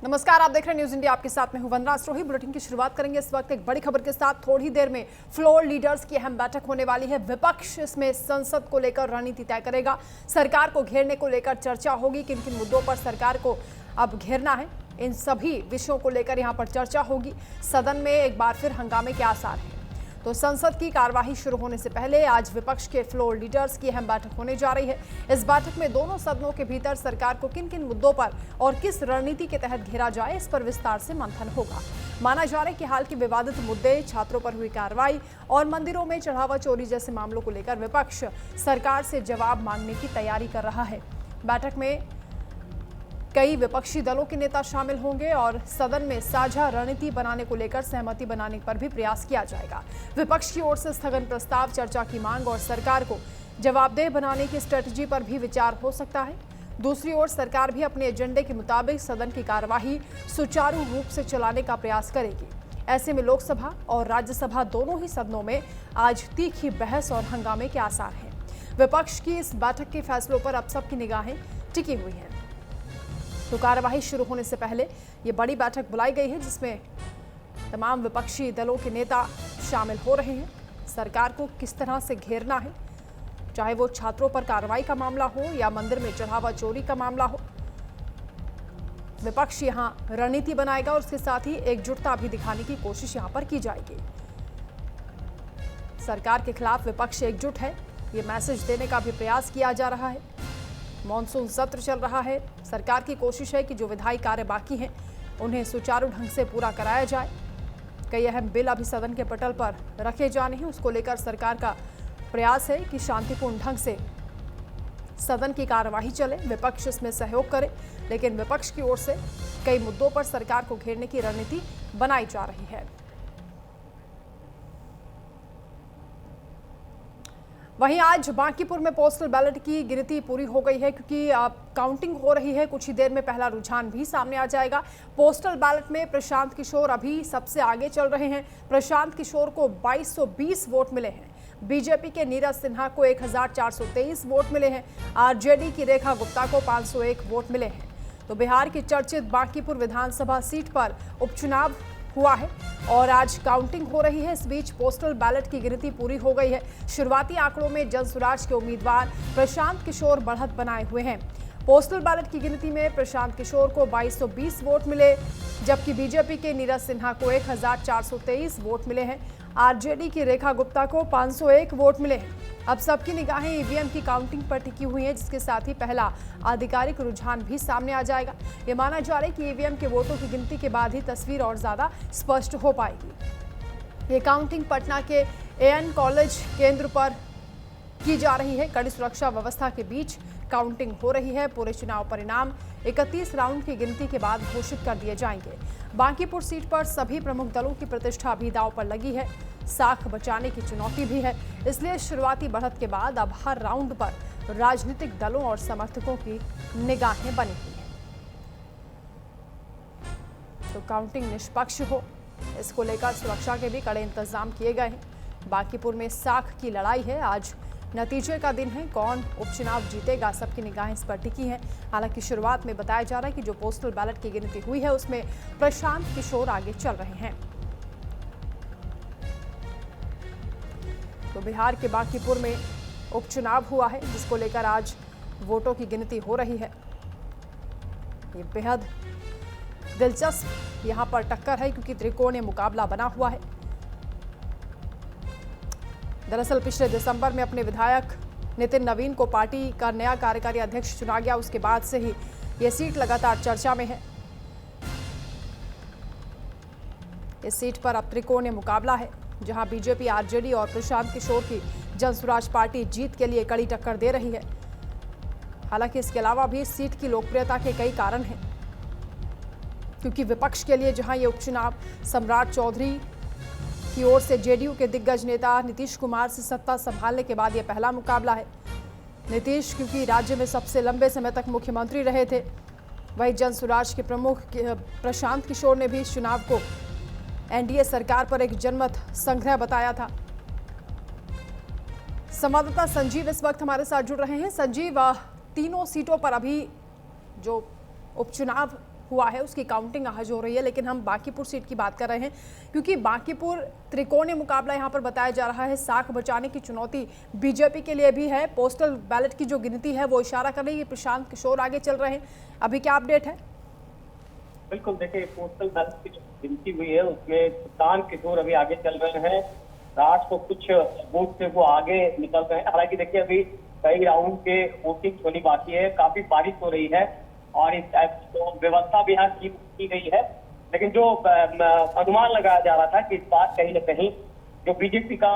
नमस्कार, आप देख रहे हैं न्यूज इंडिया। आपके साथ में हूं वंदना स्रोही। बुलेटिन की शुरुआत करेंगे इस वक्त एक बड़ी खबर के साथ। थोड़ी देर में फ्लोर लीडर्स की अहम बैठक होने वाली है। विपक्ष इसमें संसद को लेकर रणनीति तय करेगा। सरकार को घेरने को लेकर चर्चा होगी। किन किन मुद्दों पर सरकार को अब घेरना है, इन सभी विषयों को लेकर यहां पर चर्चा होगी। सदन में एक बार फिर हंगामे के आसार हैं। तो संसद की कार्यवाही शुरू होने से पहले आज विपक्ष के फ्लोर लीडर्स की अहम बैठक होने जा रही है। इस बैठक में दोनों सदनों के भीतर सरकार को किन किन मुद्दों पर और किस रणनीति के तहत घेरा जाए, इस पर विस्तार से मंथन होगा। माना जा रहा है कि हाल के विवादित मुद्दे, छात्रों पर हुई कार्रवाई और मंदिरों में चढ़ावा चोरी जैसे मामलों को लेकर विपक्ष सरकार से जवाब मांगने की तैयारी कर रहा है। बैठक में कई विपक्षी दलों के नेता शामिल होंगे और सदन में साझा रणनीति बनाने को लेकर सहमति बनाने पर भी प्रयास किया जाएगा। विपक्ष की ओर से स्थगन प्रस्ताव, चर्चा की मांग और सरकार को जवाबदेह बनाने की स्ट्रेटजी पर भी विचार हो सकता है। दूसरी ओर सरकार भी अपने एजेंडे के मुताबिक सदन की कार्यवाही सुचारू रूप से चलाने का प्रयास करेगी। ऐसे में लोकसभा और राज्यसभा दोनों ही सदनों में आज तीखी बहस और हंगामे के आसार हैं। विपक्ष की इस बैठक के फैसलों पर अब सबकी निगाहें टिकी हुई हैं। तो कार्यवाही शुरू होने से पहले ये बड़ी बैठक बुलाई गई है, जिसमें तमाम विपक्षी दलों के नेता शामिल हो रहे हैं। सरकार को किस तरह से घेरना है, चाहे वो छात्रों पर कार्रवाई का मामला हो या मंदिर में चढ़ावा चोरी का मामला हो, विपक्ष यहां रणनीति बनाएगा और उसके साथ ही एकजुटता भी दिखाने की कोशिश यहां पर की जाएगी। सरकार के खिलाफ विपक्ष एकजुट है, ये मैसेज देने का भी प्रयास किया जा रहा है। मॉनसून सत्र चल रहा है। सरकार की कोशिश है कि जो विधायी कार्य बाकी हैं उन्हें सुचारू ढंग से पूरा कराया जाए। कई अहम बिल अभी सदन के पटल पर रखे जाने हैं, उसको लेकर सरकार का प्रयास है कि शांतिपूर्ण ढंग से सदन की कार्यवाही चले, विपक्ष इसमें सहयोग करे। लेकिन विपक्ष की ओर से कई मुद्दों पर सरकार को घेरने की रणनीति बनाई जा रही है। वहीं आज बांकीपुर में पोस्टल बैलेट की गिनती पूरी हो गई है, क्योंकि काउंटिंग हो रही है। कुछ ही देर में पहला रुझान भी सामने आ जाएगा। पोस्टल बैलेट में प्रशांत किशोर अभी सबसे आगे चल रहे हैं। प्रशांत किशोर को 2220 वोट मिले हैं। बीजेपी के नीरज सिन्हा को 1423 वोट मिले हैं। आरजेडी की रेखा गुप्ता को 501 वोट मिले हैं। तो बिहार की चर्चित बांकीपुर विधानसभा सीट पर उपचुनाव हुआ है और आज काउंटिंग हो रही है। इस बीच पोस्टल बैलेट की गिनती पूरी हो गई है। शुरुआती आंकड़ों में जनसुराज के उम्मीदवार प्रशांत किशोर बढ़त बनाए हुए हैं। पोस्टल बैलेट की गिनती में प्रशांत किशोर को 2220 वोट मिले, जबकि बीजेपी के नीरज सिन्हा को 1423 वोट मिले हैं। आरजेडी की रेखा गुप्ता को 501 वोट मिले हैं। अब सबकी निगाहें ईवीएम की काउंटिंग पर टिकी हुई हैं, जिसके साथ ही पहला आधिकारिक रुझान भी सामने आ जाएगा। ये माना जा रहा है कि ईवीएम के वोटों की गिनती के बाद ही तस्वीर और ज्यादा स्पष्ट हो पाएगी। ये काउंटिंग पटना के एएन कॉलेज केंद्र पर की जा रही है। कड़ी सुरक्षा व्यवस्था के बीच काउंटिंग हो रही है। पूरे चुनाव परिणाम 31 राउंड की गिनती के बाद घोषित कर दिए जाएंगे। बांकीपुर सीट पर सभी प्रमुख दलों की प्रतिष्ठा भी दांव पर लगी है। साख बचाने की चुनौती भी है, इसलिए शुरुआती बढ़त के बाद अब हर राउंड पर राजनीतिक दलों और समर्थकों की निगाहें बनी हुई हैं। तो काउंटिंग निष्पक्ष हो, इसको लेकर सुरक्षा के भी कड़े इंतजाम किए गए हैं। बांकीपुर में साख की लड़ाई है। आज नतीजे का दिन है। कौन उपचुनाव जीतेगा, सबकी निगाहें इस पर टिकी हैं। हालांकि शुरुआत में बताया जा रहा है कि जो पोस्टल बैलेट की गिनती हुई है उसमें प्रशांत किशोर आगे चल रहे हैं। तो बिहार के बांकीपुर में उपचुनाव हुआ है, जिसको लेकर आज वोटों की गिनती हो रही है। ये बेहद दिलचस्प यहां पर टक्कर है, क्योंकि त्रिकोणीय मुकाबला बना हुआ है। दरअसल पिछले दिसंबर में अपने विधायक नितिन नवीन को पार्टी का नया कार्यकारी अध्यक्ष चुना गया। उसके बाद से ही यह सीट लगातार चर्चा में है। इस सीट पर अब त्रिकोणीय मुकाबला है, जहां बीजेपी, आरजेडी और प्रशांत किशोर की जनसुराज पार्टी जीत के लिए कड़ी टक्कर दे रही है। हालांकि इसके अलावा भी इस सीट की लोकप्रियता के कई कारण हैं, क्योंकि विपक्ष के लिए जहां ये उपचुनाव सम्राट चौधरी की ओर से जेडीयू के दिग्गज नेता नीतीश कुमार से सत्ता संभालने के बाद यह पहला मुकाबला है। नीतीश क्योंकि राज्य में सबसे लंबे समय तक मुख्यमंत्री रहे थे, वहीं जनसुराज के प्रमुख प्रशांत किशोर ने भी इस चुनाव को एनडीए सरकार पर एक जनमत संग्रह बताया था। संवाददाता संजीव इस वक्त हमारे साथ जुड़ रहे हैं। संजीव, तीनों सीटों पर अभी जो उपचुनाव हुआ है उसकी काउंटिंग आज हो रही है, लेकिन हम बांकीपुर सीट की बात कर रहे हैं क्योंकि बांकीपुर त्रिकोणीय मुकाबला यहाँ पर बताया जा रहा है। साख बचाने की चुनौती बीजेपी के लिए भी है। पोस्टल बैलेट की जो गिनती है वो इशारा कर रही है। प्रशांत किशोर आगे चल रहे हैं, अभी क्या अपडेट है? बिल्कुल, देखिए पोस्टल बैलेट की जो गिनती हुई है उसमें प्रशांत किशोर अभी आगे चल रहे हैं। 800 कुछ वोट से वो आगे निकल रहे हैं। हालांकि देखिए अभी कई राउंड के वोटिंग होनी बाकी है, काफी बारिश हो रही है और इस तो व्यवस्था भी यहाँ की गई है। लेकिन जो अनुमान लगाया जा रहा था कि इस बार कहीं न कहीं जो बीजेपी का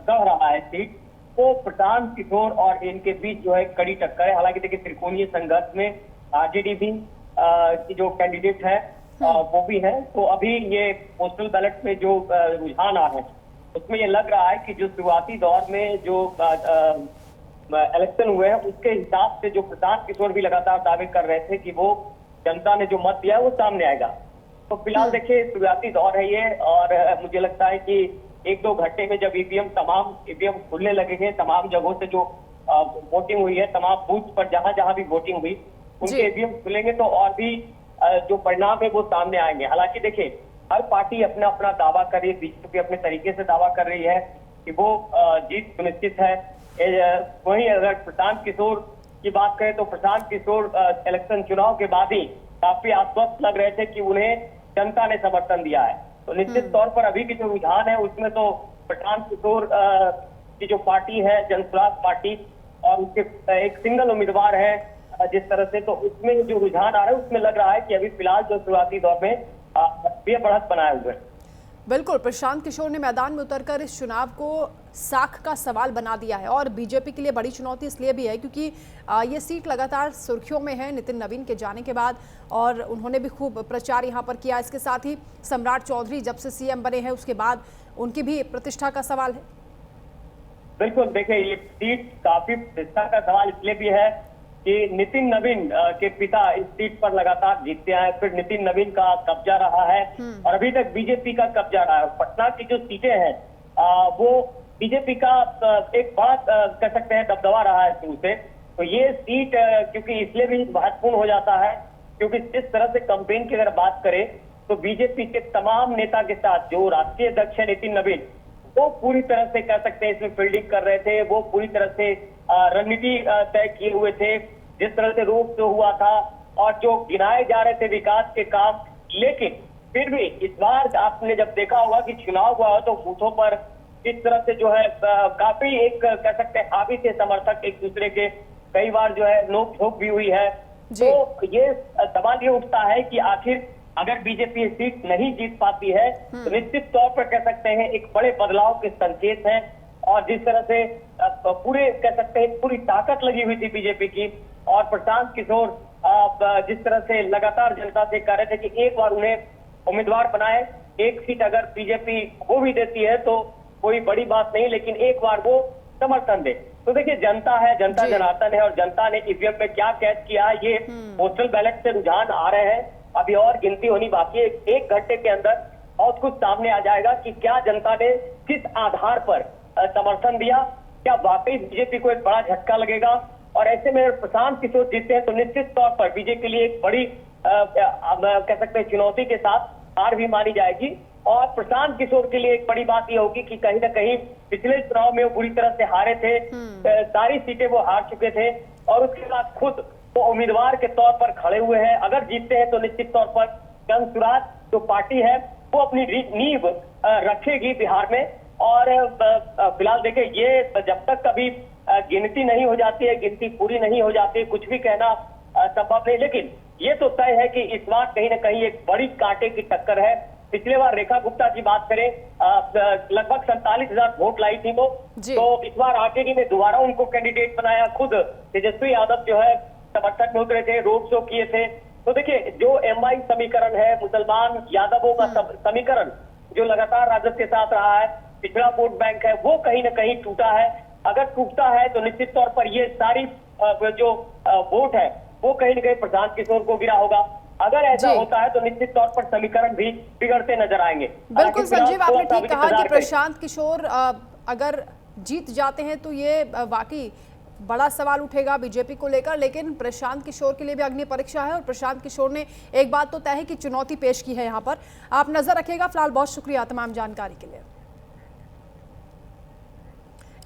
गढ़ रहा है सीट, वो प्रशांत किशोर और इनके बीच जो है कड़ी टक्कर है। हालांकि देखिए त्रिकोणीय संघर्ष में आरजेडी भी की जो कैंडिडेट है वो भी है। तो अभी ये पोस्टल बैलेट में जो रुझान आ रहे हैं उसमें ये लग रहा है कि जो शुरुआती दौर में जो इलेक्शन हुए हैं उसके हिसाब से जो प्रशांत किशोर भी लगातार दावे कर रहे थे कि वो जनता ने जो मत दिया है वो सामने आएगा। तो फिलहाल देखिए शुरुआती दौर है ये, और मुझे लगता है कि 1-2 घंटे में जब तमाम ईवीएम खुलने लगेंगे, तमाम जगहों से जो वोटिंग हुई है, तमाम बूथ पर जहां जहां भी वोटिंग हुई उनके ईवीएम खुलेंगे तो और भी जो परिणाम है वो सामने आएंगे। हालांकि देखिए हर पार्टी अपना अपना दावा कर रही है, बीजेपी अपने तरीके से दावा कर रही है कि वो जीत सुनिश्चित है। वहीं अगर प्रशांत किशोर की बात करें तो प्रशांत किशोर इलेक्शन चुनाव के बाद ही काफी आश्वस्त लग रहे थे कि उन्हें जनता ने समर्थन दिया है। तो निश्चित तौर पर अभी की जो रुझान है उसमें तो प्रशांत किशोर की जो पार्टी है जनसुराज पार्टी, और उसके एक सिंगल उम्मीदवार है जिस तरह से, तो उसमें जो रुझान आ रहा है उसमें लग रहा है कि अभी फिलहाल जो शुरुआती दौर में बढ़त बनाए हुए। बिल्कुल, प्रशांत किशोर ने मैदान में उतरकर इस चुनाव को साख का सवाल बना दिया है और बीजेपी के लिए बड़ी चुनौती इसलिए भी है क्योंकि ये सीट लगातार सुर्खियों में है नितिन नवीन के जाने के बाद, और उन्होंने भी खूब प्रचार यहाँ पर किया। इसके साथ ही सम्राट चौधरी जब से सीएम बने हैं उसके बाद उनकी भी प्रतिष्ठा का सवाल है। बिल्कुल, देखिए ये सीट काफी प्रतिष्ठा का सवाल इसलिए भी है कि नितिन नवीन के पिता इस सीट पर लगातार जीतते आए, फिर नितिन नवीन का कब्जा रहा है और अभी तक बीजेपी का कब्जा रहा है। पटना की जो सीटें हैं वो बीजेपी का एक बड़ा कह सकते हैं दबदबा रहा है शुरू से। तो ये सीट क्योंकि इसलिए भी महत्वपूर्ण हो जाता है क्योंकि जिस तरह से कैंपेन की अगर बात करें तो बीजेपी के तमाम नेता के साथ जो राष्ट्रीय अध्यक्ष है नितिन नवीन, वो पूरी तरह से कह सकते हैं इसमें फील्डिंग कर रहे थे। वो पूरी तरह से रणनीति तय किए हुए थे, जिस तरह से रोड शो हुआ था और जो गिनाए जा रहे थे विकास के काम। लेकिन फिर भी इस बार आपने जब देखा होगा कि चुनाव हुआ तो बूथों पर इस तरह से जो है काफी एक कह सकते हैं हावी थे समर्थक एक दूसरे के, कई बार जो है नोक झोंक भी हुई है। तो ये सवाल ये उठता है कि आखिर अगर बीजेपी सीट नहीं जीत पाती है तो निश्चित तौर पर कह सकते हैं एक बड़े बदलाव के संकेत हैं। और जिस तरह से पूरे कह सकते हैं पूरी ताकत लगी हुई थी बीजेपी की, और प्रशांत किशोर जिस तरह से लगातार जनता से कह रहे थे कि एक बार उन्हें उम्मीदवार बनाए, एक सीट अगर बीजेपी वो भी देती है तो कोई बड़ी बात नहीं, लेकिन एक बार वो समर्थन दे। तो देखिए जनता है, जनता जनार्दन है, और जनता ने ईवीएम में क्या कैच किया है ये पोस्टल बैलेट से रुझान आ रहे हैं। अभी और गिनती होनी बाकी है, 1 घंटे के अंदर बहुत कुछ सामने आ जाएगा कि क्या जनता ने किस आधार पर समर्थन दिया, क्या वाकई बीजेपी को एक बड़ा झटका लगेगा। और ऐसे में प्रशांत किशोर जीतते हैं तो निश्चित तौर पर बीजेपी के लिए एक बड़ी कह सकते हैं चुनौती के साथ हार भी मानी जाएगी। और प्रशांत किशोर के लिए एक बड़ी बात यह होगी कि कहीं ना कहीं पिछले चुनाव में वो बुरी तरह से हारे थे, सारी सीटें वो हार चुके थे और उसके बाद खुद वो उम्मीदवार के तौर पर खड़े हुए हैं। अगर जीतते हैं तो निश्चित तौर पर जनसुराज जो पार्टी है वो अपनी नींव रखेगी बिहार में। और फिलहाल देखिए ये जब तक कभी गिनती नहीं हो जाती है, गिनती पूरी नहीं हो जाती है, कुछ भी कहना संभव नहीं। लेकिन ये तो तय है कि इस बार कहीं ना कहीं एक बड़ी कांटे की टक्कर है। पिछले बार रेखा गुप्ता की बात करें लगभग 47,000 वोट लाई थी वो, तो इस बार आरजेडी ने दोबारा उनको कैंडिडेट बनाया। खुद तेजस्वी यादव जो है समर्थक में उतरे थे, रोड शो किए थे। तो देखिए जो एमआई समीकरण है, मुसलमान यादवों का समीकरण जो लगातार राजद के साथ रहा है, पिछड़ा वोट बैंक है, वो कहीं ना कहीं टूटा है। अगर टूटता है तो निश्चित तौर पर ये सारी जो वोट है वो कहीं ना कहीं प्रशांत किशोर को गिरा होगा। अगर ऐसा होता है तो निश्चित तौर पर समीकरण भी बिगड़ते नजर आएंगे। बिल्कुल संजीव, आपने ठीक कहा कि प्रशांत किशोर अगर जीत जाते हैं तो ये वाकई बड़ा सवाल उठेगा बीजेपी को लेकर, लेकिन प्रशांत किशोर के लिए भी अग्नि परीक्षा है और प्रशांत किशोर ने एक बात तो तय है कि चुनौती पेश की है। यहाँ पर आप नजर रखिएगा। फिलहाल बहुत शुक्रिया तमाम जानकारी के लिए।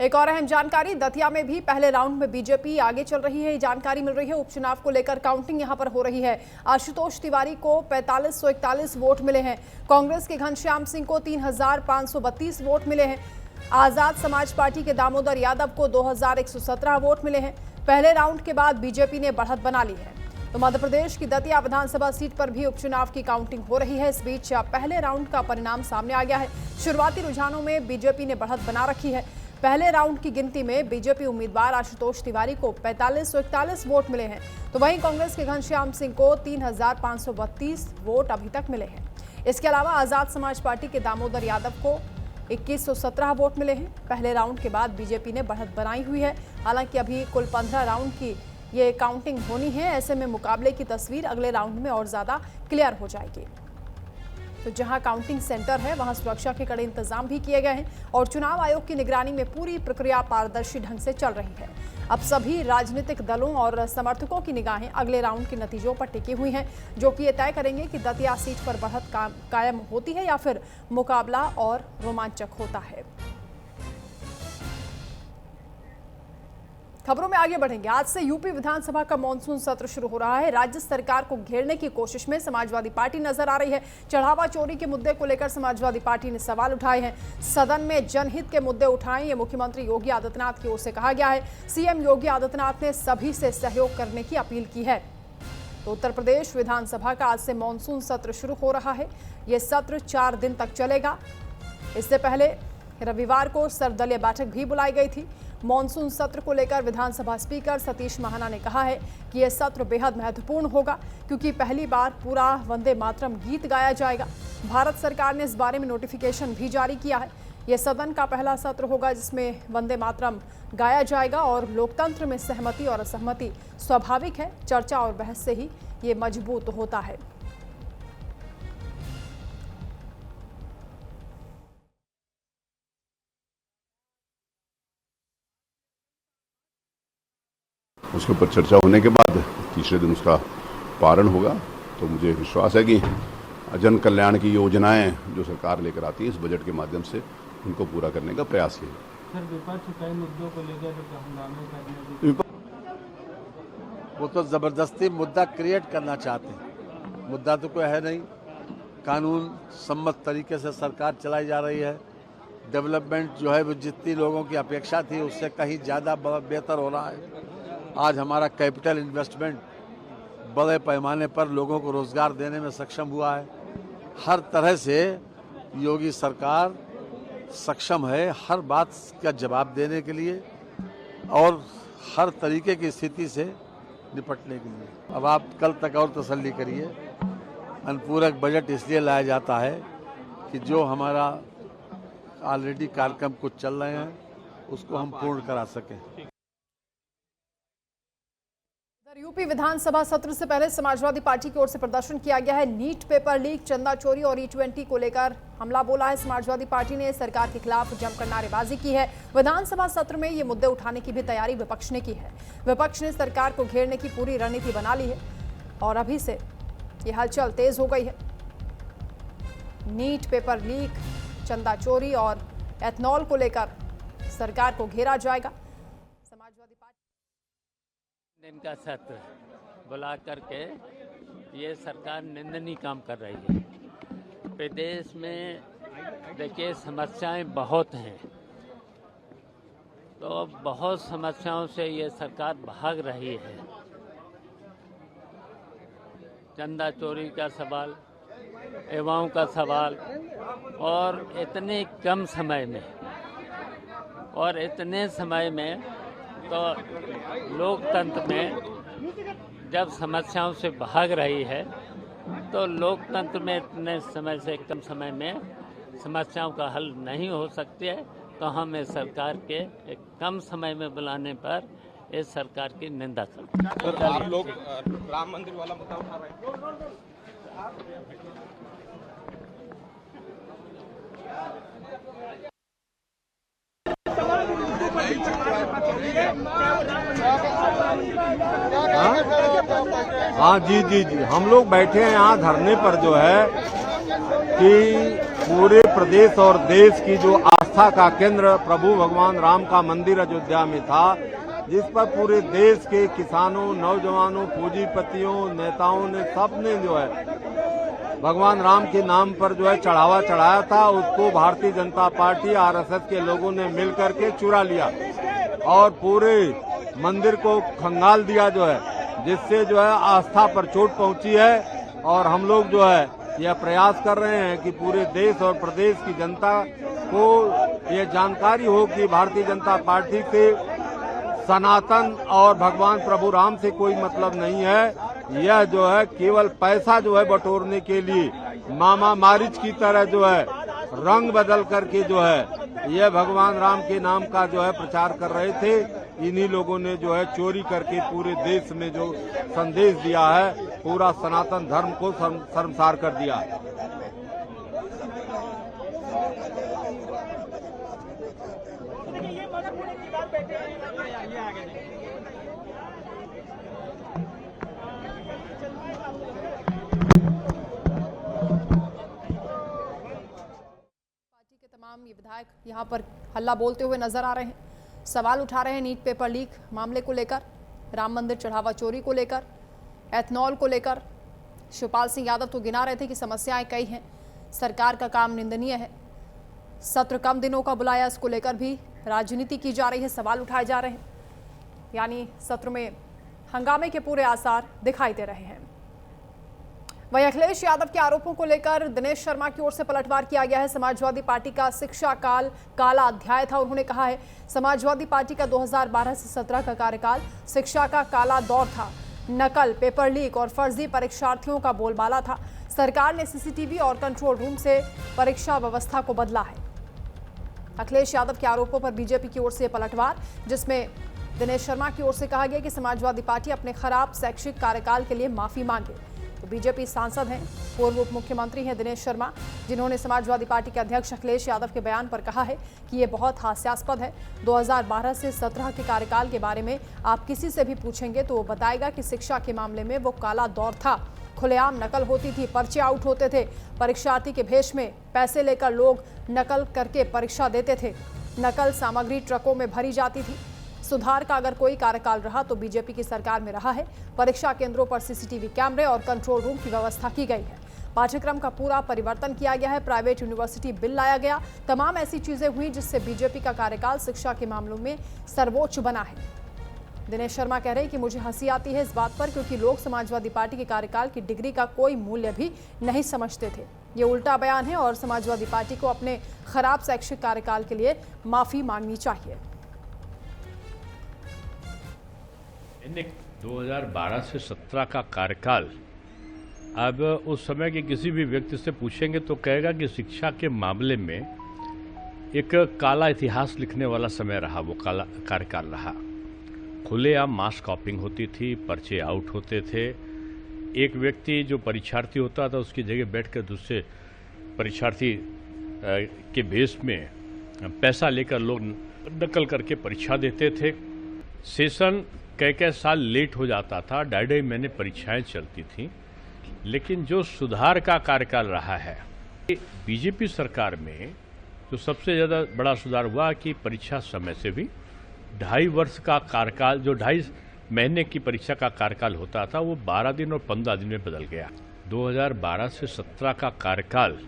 एक और अहम जानकारी, दतिया में भी पहले राउंड में बीजेपी आगे चल रही है, जानकारी मिल रही है। उपचुनाव को लेकर काउंटिंग यहां पर हो रही है। आशुतोष तिवारी को 4541 वोट मिले हैं। कांग्रेस के घनश्याम सिंह को 3532 वोट मिले हैं। आजाद समाज पार्टी के दामोदर यादव को 2117 वोट मिले हैं। पहले राउंड के बाद बीजेपी ने बढ़त बना ली है। तो मध्य प्रदेश की दतिया विधानसभा सीट पर भी उपचुनाव की काउंटिंग हो रही है। इस बीच पहले राउंड का परिणाम सामने आ गया है। शुरुआती रुझानों में बीजेपी ने बढ़त बना रखी है। पहले राउंड की गिनती में बीजेपी उम्मीदवार आशुतोष तिवारी को 4541 वोट मिले हैं, तो वहीं कांग्रेस के घनश्याम सिंह को 3532 वोट अभी तक मिले हैं। इसके अलावा आजाद समाज पार्टी के दामोदर यादव को 2117 वोट मिले हैं। पहले राउंड के बाद बीजेपी ने बढ़त बनाई हुई है। हालांकि अभी कुल 15 राउंड की ये काउंटिंग होनी है। ऐसे में मुकाबले की तस्वीर अगले राउंड में और ज्यादा क्लियर हो जाएगी। तो जहां काउंटिंग सेंटर है वहां सुरक्षा के कड़े इंतजाम भी किए गए हैं और चुनाव आयोग की निगरानी में पूरी प्रक्रिया पारदर्शी ढंग से चल रही है। अब सभी राजनीतिक दलों और समर्थकों की निगाहें अगले राउंड के नतीजों पर टिकी हुई हैं, जो कि ये तय करेंगे कि दतिया सीट पर बढ़त कायम होती है या फिर मुकाबला और रोमांचक होता है। खबरों में आगे बढ़ेंगे। आज से यूपी विधानसभा का मॉनसून सत्र शुरू हो रहा है। राज्य सरकार को घेरने की कोशिश में समाजवादी पार्टी नजर आ रही है। चढ़ावा चोरी के मुद्दे को लेकर समाजवादी पार्टी ने सवाल उठाए हैं। सदन में जनहित के मुद्दे उठाएं, ये मुख्यमंत्री योगी आदित्यनाथ की ओर से कहा गया है। सीएम योगी आदित्यनाथ ने सभी से सहयोग करने की अपील की है। तो उत्तर प्रदेश विधानसभा का आज से मॉनसून सत्र शुरू हो रहा है। ये सत्र 4 दिन तक चलेगा। इससे पहले रविवार को सर्वदलीय बैठक भी बुलाई गई थी। मॉनसून सत्र को लेकर विधानसभा स्पीकर सतीश महाना ने कहा है कि यह सत्र बेहद महत्वपूर्ण होगा, क्योंकि पहली बार पूरा वंदे मातरम गीत गाया जाएगा। भारत सरकार ने इस बारे में नोटिफिकेशन भी जारी किया है। यह सदन का पहला सत्र होगा जिसमें वंदे मातरम गाया जाएगा और लोकतंत्र में सहमति और असहमति स्वाभाविक है। चर्चा और बहस से ही ये मजबूत होता है। उसके ऊपर चर्चा होने के बाद तीसरे दिन उसका पारण होगा। तो मुझे विश्वास है कि जन कल्याण की योजनाएं जो सरकार लेकर आती है इस बजट के माध्यम से उनको पूरा करने का प्रयास है। सर, विपक्ष कई मुद्दों को लेकर हंगामे करने वो तो जबरदस्ती मुद्दा क्रिएट करना चाहते हैं। मुद्दा तो कोई है नहीं। कानून सम्मत तरीके से सरकार चलाई जा रही है। डेवलपमेंट जो है वो जितनी लोगों की अपेक्षा थी उससे कहीं ज़्यादा बेहतर हो रहा है। आज हमारा कैपिटल इन्वेस्टमेंट बड़े पैमाने पर लोगों को रोजगार देने में सक्षम हुआ है। हर तरह से योगी सरकार सक्षम है हर बात का जवाब देने के लिए और हर तरीके की स्थिति से निपटने के लिए। अब आप कल तक और तसल्ली करिए। अनुपूरक बजट इसलिए लाया जाता है कि जो हमारा ऑलरेडी कार्यक्रम कुछ चल रहे हैं उसको हम पूर्ण करा सकें। यूपी विधानसभा सत्र से पहले समाजवादी पार्टी की ओर से प्रदर्शन किया गया है। नीट पेपर लीक, चंदा चोरी और E20 को लेकर हमला बोला है। समाजवादी पार्टी ने सरकार के खिलाफ जमकर नारेबाजी की है। विधानसभा सत्र में ये मुद्दे उठाने की भी तैयारी विपक्ष ने की है। विपक्ष ने सरकार को घेरने की पूरी रणनीति बना ली है और अभी से ये हलचल तेज हो गई है। नीट पेपर लीक, चंदा चोरी और एथनॉल को लेकर सरकार को घेरा जाएगा। समाजवादी पार्टी दिन का सत्र बुला करके ये सरकार निंदनीय काम कर रही है। प्रदेश में देखिए समस्याएं बहुत हैं, तो बहुत समस्याओं से ये सरकार भाग रही है। चंदा चोरी का सवाल, युवाओं का सवाल और इतने कम समय में और इतने समय में तो लोकतंत्र में जब समस्याओं से भाग रही है तो लोकतंत्र में इतने समय से कम समय में समस्याओं का हल नहीं हो सकती है। तो हम इस सरकार के एक कम समय में बुलाने पर इस सरकार की निंदा करते हैं। आप लोग राम मंदिर वाला मुद्दा उठा रहे हैं। हाँ जी जी जी, हम लोग बैठे हैं यहाँ धरने पर जो है कि पूरे प्रदेश और देश की जो आस्था का केंद्र प्रभु भगवान राम का मंदिर अयोध्या में था, जिस पर पूरे देश के किसानों, नौजवानों, पूंजीपतियों, नेताओं ने सबने जो है भगवान राम के नाम पर जो है चढ़ावा चढ़ाया था, उसको भारतीय जनता पार्टी आरएसएस के लोगों ने मिलकर के चुरा लिया और पूरे मंदिर को खंगाल दिया जो है, जिससे जो है आस्था पर चोट पहुंची है। और हम लोग जो है यह प्रयास कर रहे हैं कि पूरे देश और प्रदेश की जनता को यह जानकारी हो कि भारतीय जनता पार्टी से सनातन और भगवान प्रभु राम से कोई मतलब नहीं है। यह जो है केवल पैसा जो है बटोरने के लिए मामा मारिच की तरह जो है रंग बदल करके जो है यह भगवान राम के नाम का जो है प्रचार कर रहे थे। इन्हीं लोगों ने जो है चोरी करके पूरे देश में जो संदेश दिया है, पूरा सनातन धर्म को शर्मसार कर दिया है। तमाम ये विधायक यहाँ पर हल्ला बोलते हुए नजर आ रहे हैं, सवाल उठा रहे हैं नीट पेपर लीक मामले को लेकर, राम मंदिर चढ़ावा चोरी को लेकर, एथनॉल को लेकर। शिवपाल सिंह यादव तो गिना रहे थे कि समस्याएं कई हैं, सरकार का काम निंदनीय है, सत्र कम दिनों का बुलाया, इसको लेकर भी राजनीति की जा रही है, सवाल उठाए जा रहे हैं, यानी सत्र में हंगामे के पूरे आसार दिखाई दे रहे हैं। वहीं अखिलेश यादव के आरोपों को लेकर दिनेश शर्मा की ओर से पलटवार किया गया है। समाजवादी पार्टी का शिक्षा काल काला अध्याय था, उन्होंने कहा है समाजवादी पार्टी का 2012 से 17 का कार्यकाल शिक्षा का काला दौर था। नकल, पेपर लीक और फर्जी परीक्षार्थियों का बोलबाला था। सरकार ने सीसीटीवी और कंट्रोल रूम से परीक्षा व्यवस्था को बदला है। अखिलेश यादव के आरोपों पर बीजेपी की ओर से पलटवार, जिसमें दिनेश शर्मा की ओर से कहा गया कि समाजवादी पार्टी अपने खराब शैक्षिक कार्यकाल के लिए माफी मांगे। तो बीजेपी सांसद हैं, पूर्व उप मुख्यमंत्री हैं दिनेश शर्मा, जिन्होंने समाजवादी पार्टी के अध्यक्ष अखिलेश यादव के बयान पर कहा है कि ये बहुत हास्यास्पद है। 2012 से 17 के कार्यकाल के बारे में आप किसी से भी पूछेंगे तो वो बताएगा कि शिक्षा के मामले में वो काला दौर था। खुलेआम नकल होती थी, पर्चे आउट होते थे, परीक्षार्थी के भेष में पैसे लेकर लोग नकल करके परीक्षा देते थे, नकल सामग्री ट्रकों में भरी जाती थी। सुधार का अगर कोई कार्यकाल रहा तो बीजेपी की सरकार में रहा है। परीक्षा केंद्रों पर सीसीटीवी कैमरे और कंट्रोल रूम की व्यवस्था की गई है। पाठ्यक्रम का पूरा परिवर्तन किया गया है, प्राइवेट यूनिवर्सिटी बिल लाया गया। तमाम ऐसी चीजें हुई जिससे बीजेपी का कार्यकाल शिक्षा के मामलों में सर्वोच्च बना है। दिनेश शर्मा कह रहे हैं कि मुझे हंसी आती है इस बात पर, क्योंकि लोग समाजवादी पार्टी के कार्यकाल की डिग्री का कोई मूल्य भी नहीं समझते थे। ये उल्टा बयान है और समाजवादी पार्टी को अपने खराब शैक्षिक कार्यकाल के लिए माफी मांगनी चाहिए। 2012 से 17 का कार्यकाल, अब उस समय के किसी भी व्यक्ति से पूछेंगे तो कहेगा कि शिक्षा के मामले में एक काला इतिहास लिखने वाला समय रहा, वो काला कार्यकाल रहा। खुलेआम मास कॉपिंग होती थी, पर्चे आउट होते थे। एक व्यक्ति जो परीक्षार्थी होता था उसकी जगह बैठकर दूसरे परीक्षार्थी के भेष में पैसा लेकर लोग नकल करके परीक्षा देते थे। सेशन कई साल लेट हो जाता था, 2.5 महीने परीक्षाएं चलती थीं। लेकिन जो सुधार का कार्यकाल रहा है, बीजेपी सरकार में जो सबसे ज़्यादा बड़ा सुधार हुआ कि परीक्षा समय से भी 2.5 वर्ष का कार्यकाल, जो 2.5 महीने की परीक्षा का कार्यकाल होता था, वो 12 दिन और 15 दिन में बदल गया। 2012 से 17 का कार्यकाल।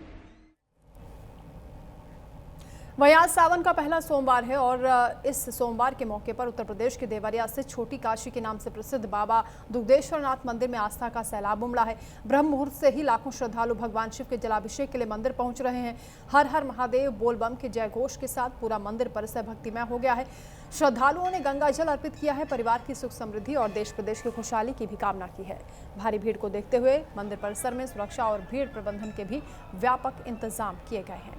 वहीं आज सावन का पहला सोमवार है और इस सोमवार के मौके पर उत्तर प्रदेश के देवरिया से छोटी काशी के नाम से प्रसिद्ध बाबा दुग्धेश्वर नाथ मंदिर में आस्था का सैलाब उमड़ा है। ब्रह्म मुहूर्त से ही लाखों श्रद्धालु भगवान शिव के जलाभिषेक के लिए मंदिर पहुंच रहे हैं। हर हर महादेव बोलबम के जयघोष के साथ पूरा मंदिर परिसर भक्तिमय हो गया है। श्रद्धालुओं ने गंगा जल अर्पित किया है, परिवार की सुख समृद्धि और देश प्रदेश की खुशहाली की भी कामना की है। भारी भीड़ को देखते हुए मंदिर परिसर में सुरक्षा और भीड़ प्रबंधन के भी व्यापक इंतजाम किए गए हैं।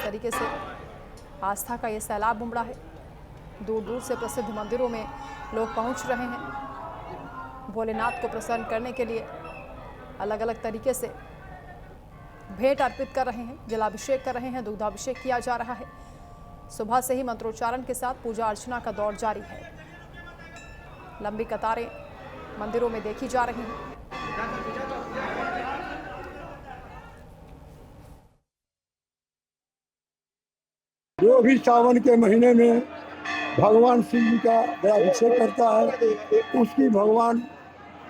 तरीके से आस्था का ये सैलाब उमड़ा है। दूर दूर से प्रसिद्ध मंदिरों में लोग पहुंच रहे हैं। भोलेनाथ को प्रसन्न करने के लिए अलग अलग तरीके से भेंट अर्पित कर रहे हैं, जलाभिषेक कर रहे हैं, दुग्धाभिषेक किया जा रहा है। सुबह से ही मंत्रोच्चारण के साथ पूजा अर्चना का दौर जारी है। लंबी कतारें मंदिरों में देखी जा रही हैं। जो भी सावन के महीने में भगवान शिव जी का जलाभिषेक करता है, उसकी भगवान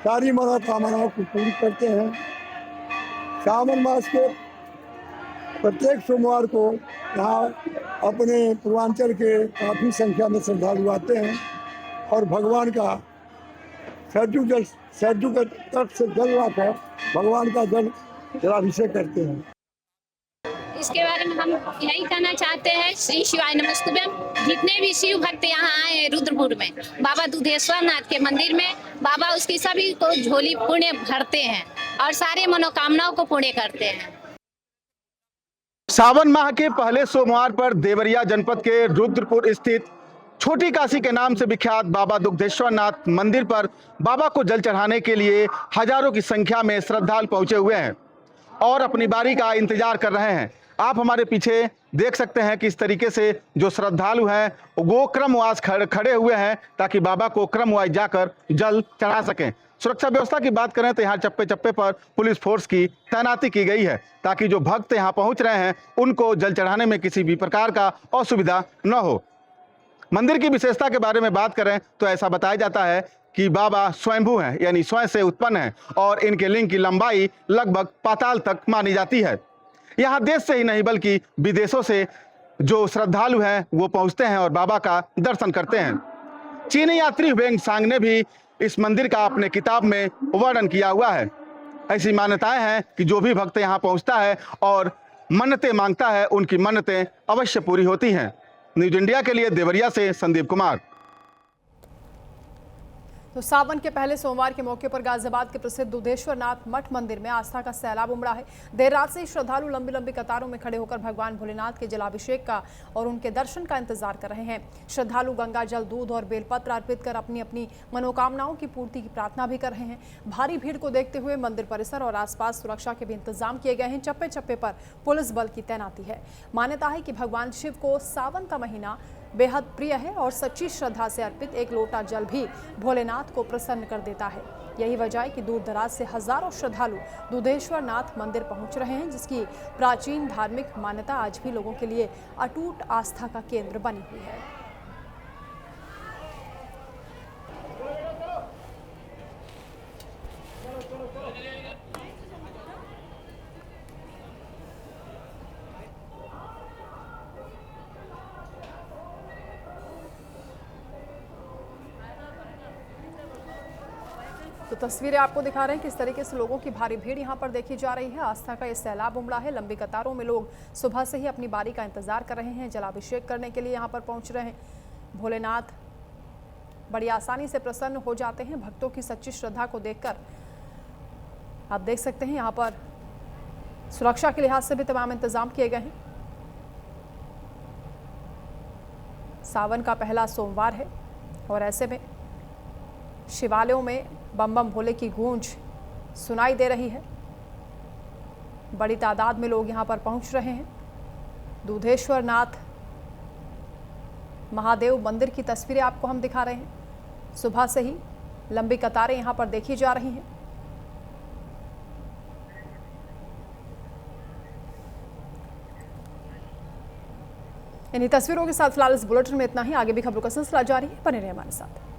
सारी मनोकामनाओं को पूरी करते हैं। सावन मास के प्रत्येक सोमवार को यहाँ अपने पूर्वांचल के काफ़ी संख्या में श्रद्धालु आते हैं और भगवान का सरजू के तट से जल लाकर भगवान का जलाभिषेक करते हैं। इसके बारे में हम यही कहना चाहते हैं, श्री शिवाय नमस्तुभ्यम। जितने भी शिव भक्त यहाँ आए हैं रुद्रपुर में बाबा दुधेश्वर नाथ के मंदिर में, बाबा उसकी सभी को झोली पुण्य भरते हैं और सारे मनोकामनाओं को पूर्ण करते हैं। सावन माह के पहले सोमवार पर देवरिया जनपद के रुद्रपुर स्थित छोटी काशी के नाम से विख्यात बाबा दुग्धेश्वर नाथ मंदिर पर बाबा को जल चढ़ाने के लिए हजारों की संख्या में श्रद्धालु पहुंचे हुए हैं और अपनी बारी का इंतजार कर रहे हैं। आप हमारे पीछे देख सकते हैं कि इस तरीके से जो श्रद्धालु हैं वो क्रमवार खड़े हुए हैं ताकि बाबा को क्रमवार जाकर जल चढ़ा सकें। सुरक्षा व्यवस्था की बात करें तो यहाँ चप्पे चप्पे पर पुलिस फोर्स की तैनाती की गई है ताकि जो भक्त यहाँ पहुँच रहे हैं उनको जल चढ़ाने में किसी भी प्रकार का असुविधा न हो। मंदिर की विशेषता के बारे में बात करें तो ऐसा बताया जाता है कि बाबा स्वयंभू हैं, यानी स्वयं से उत्पन्न हैं और इनके लिंग की लंबाई लगभग पाताल तक मानी जाती है। यहाँ देश से ही नहीं बल्कि विदेशों से जो श्रद्धालु हैं वो पहुँचते हैं और बाबा का दर्शन करते हैं। चीनी यात्री वेंग सांग ने भी इस मंदिर का अपने किताब में वर्णन किया हुआ है। ऐसी मान्यताएं हैं कि जो भी भक्त यहाँ पहुँचता है और मन्नतें मांगता है उनकी मन्नतें अवश्य पूरी होती हैं। न्यूज इंडिया के लिए देवरिया से संदीप कुमार। तो सावन के पहले सोमवार के मौके पर गाजियाबाद के प्रसिद्ध दुधेश्वर नाथ मठ मंदिर में आस्था का सैलाब उमड़ा है। देर रात से ही श्रद्धालु लंबी लंबी कतारों में खड़े होकर भगवान भोलेनाथ के जलाभिषेक का और उनके दर्शन का इंतजार कर रहे हैं। श्रद्धालु गंगा जल, दूध और बेलपत्र अर्पित कर अपनी अपनी मनोकामनाओं की पूर्ति की प्रार्थना भी कर रहे हैं। भारी भीड़ को देखते हुए मंदिर परिसर और आसपास सुरक्षा के भी इंतजाम किए गए हैं। चप्पे चप्पे पर पुलिस बल की तैनाती है। मान्यता है कि भगवान शिव को सावन का महीना बेहद प्रिय है और सच्ची श्रद्धा से अर्पित एक लोटा जल भी भोलेनाथ को प्रसन्न कर देता है। यही वजह है कि दूर दराज से हजारों श्रद्धालु दुधेश्वर नाथ मंदिर पहुंच रहे हैं, जिसकी प्राचीन धार्मिक मान्यता आज भी लोगों के लिए अटूट आस्था का केंद्र बनी हुई है। तो तस्वीरें आपको दिखा रहे हैं किस तरीके से लोगों की भारी भीड़ यहां पर देखी जा रही है। आस्था का ये सैलाब उमड़ा है। लंबी कतारों में लोग सुबह से ही अपनी बारी का इंतजार कर रहे हैं, जलाभिषेक करने के लिए यहां पर पहुंच रहे हैं। भोलेनाथ बड़ी आसानी से प्रसन्न हो जाते हैं भक्तों की सच्ची श्रद्धा को देखकर। आप देख सकते हैं यहां पर सुरक्षा के लिहाज से भी तमाम इंतजाम किए गए हैं। सावन का पहला सोमवार है और ऐसे में शिवालयों में बम बम भोले की गूंज सुनाई दे रही है। बड़ी तादाद में लोग यहां पर पहुंच रहे हैं। दुधेश्वर नाथ महादेव मंदिर की तस्वीरें आपको हम दिखा रहे हैं। सुबह से ही लंबी कतारें यहां पर देखी जा रही हैं। इन्हीं तस्वीरों के साथ फिलहाल इस बुलेटिन में इतना ही। आगे भी खबरों का सिलसिला जारी है, बने रहिए हमारे साथ।